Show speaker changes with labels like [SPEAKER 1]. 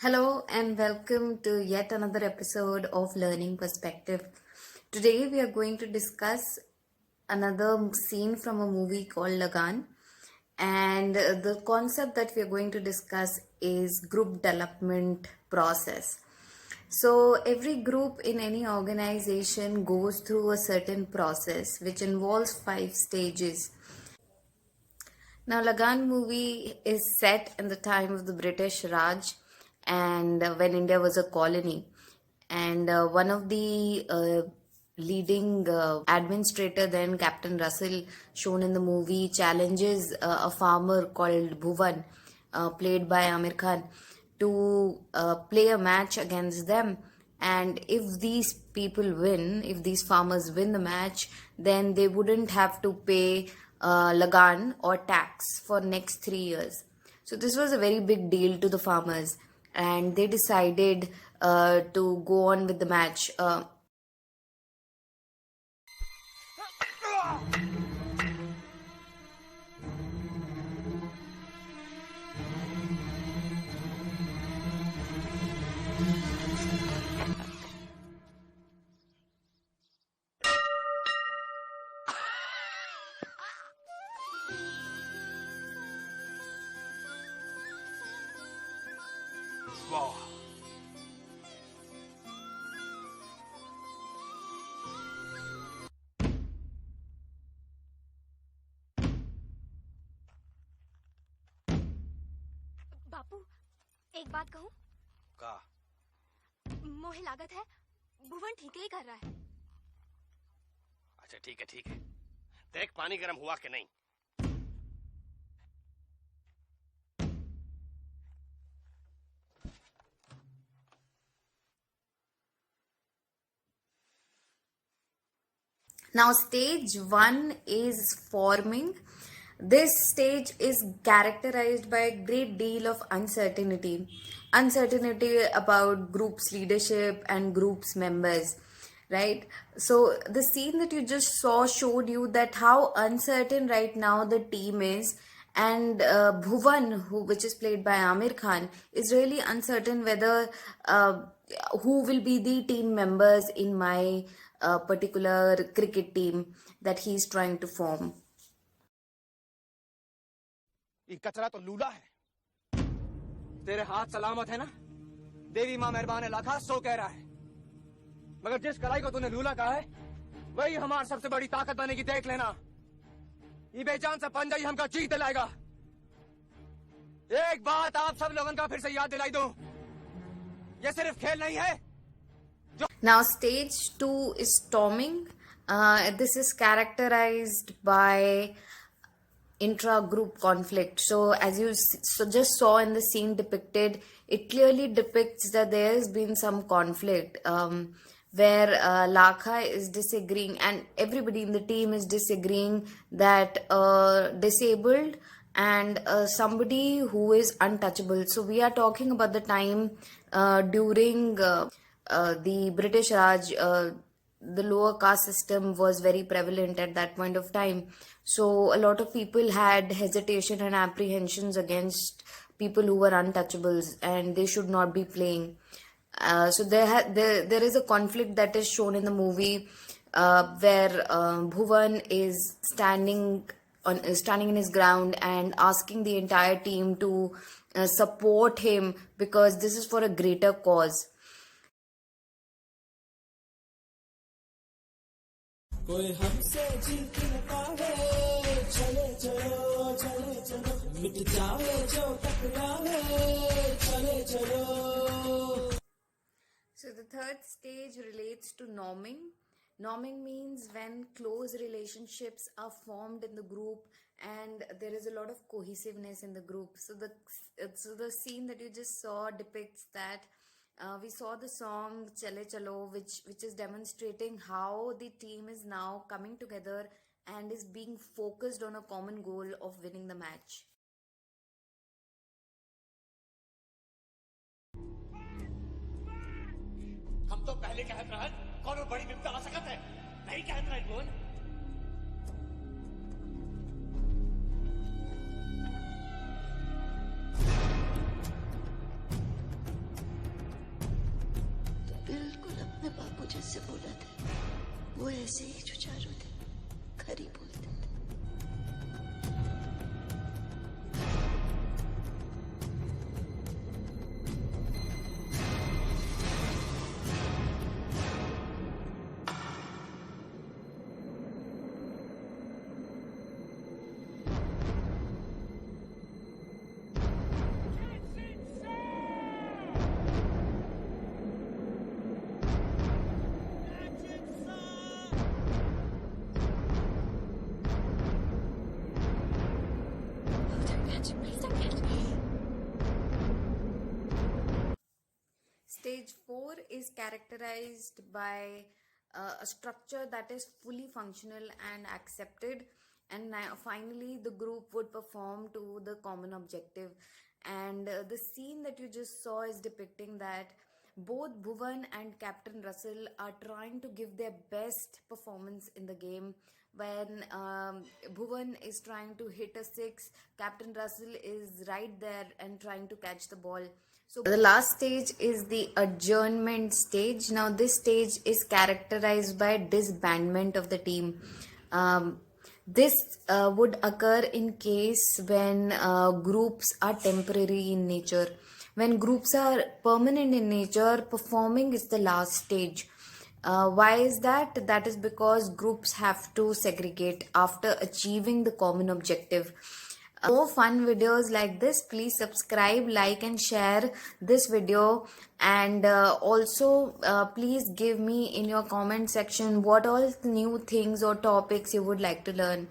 [SPEAKER 1] Hello and welcome to yet another episode of Learning Perspective. Today we are going to discuss another scene from a movie called Lagan, and the concept that we are going to discuss is group development process. So every group in any organization goes through a certain process which involves 5 stages. Now, Lagan movie is set in the time of the British Raj and when India was a colony. And one of the leading administrator, then Captain Russell, shown in the movie, challenges a farmer called Bhuvan, played by Amir Khan, to play a match against them. And if these people win, if these farmers win the match, then they wouldn't have to pay lagan or tax for next 3 years. So this was a very big deal to the farmers, and they decided to go on with the match.
[SPEAKER 2] Wow.
[SPEAKER 3] बापू, एक बात कहूँ?
[SPEAKER 2] का?
[SPEAKER 3] मोहे लागत है भुवन ठीक ही कर रहा है।
[SPEAKER 2] अच्छा ठीक है। देख पानी गर्म हुआ कि नहीं।
[SPEAKER 1] Now, stage one is forming. This stage is characterized by a great deal of uncertainty. Uncertainty about group's leadership and group's members, right? So, the scene that you just saw showed you that how uncertain right now the team is. And Bhuvan, which is played by Amir Khan, is really uncertain whether who will be the team members in my particular cricket team that he's trying to form.
[SPEAKER 4] ये कचरा तो लूला है। तेरे हाथ सलामत है ना? देवी माँ मेहरबान है, लाखा सो कह रहा है। मगर जिस कलाई को तूने लूला कहा है, वही हमारी सबसे बड़ी ताकत बनेगी, देख लेना। ये बेजान सा पंजा ही हमका जीत दिलाएगा। एक बात आप सब लोगों का फिर से याद दिलाई दूं, ये सिर्फ खेल नहीं है।
[SPEAKER 1] Now, stage two is storming. This is characterized by intra-group conflict. So, as you just saw in the scene depicted, it clearly depicts that there has been some conflict where Lakha is disagreeing, and everybody in the team is disagreeing that disabled and somebody who is untouchable. So, we are talking about the time during the British Raj. The lower caste system was very prevalent at that point of time. So a lot of people had hesitation and apprehensions against people who were untouchables and they should not be playing. So there is a conflict that is shown in the movie where Bhuvan is standing in his ground and asking the entire team to support him because this is for a greater cause.
[SPEAKER 5] कोई हमसे जीत न पावे, चले चलो मिट जावे जो टकरावे, चले चलो।
[SPEAKER 1] So the third stage relates to norming. Norming means when close relationships are formed in the group and there is a lot of cohesiveness in the group. So the scene that you just saw depicts that. We saw the song Chale Chalo, which is demonstrating how the team is now coming together and is being focused on a common goal of winning the match.
[SPEAKER 2] हम तो पहले कहत रहत कौनो बड़ी विपदा आ सकत है, नहीं कहत रहत बोल।
[SPEAKER 6] जिससे बोला था वो ऐसे ही जो चारों थे खरी बोलते थे।
[SPEAKER 1] Stage 4 is characterized by a structure that is fully functional and accepted, and finally the group would perform to the common objective. And the scene that you just saw is depicting that both Bhuvan and Captain Russell are trying to give their best performance in the game. When Bhuvan is trying to hit a six, Captain Russell is right there and trying to catch the ball. So the last stage is the adjournment stage. Now this stage is characterized by disbandment of the team. This would occur in case when groups are temporary in nature. When groups are permanent in nature, performing is the last stage. Why is that? That is because groups have to segregate after achieving the common objective. More fun videos like this, please subscribe, like and share this video, and also please give me in your comment section what all new things or topics you would like to learn.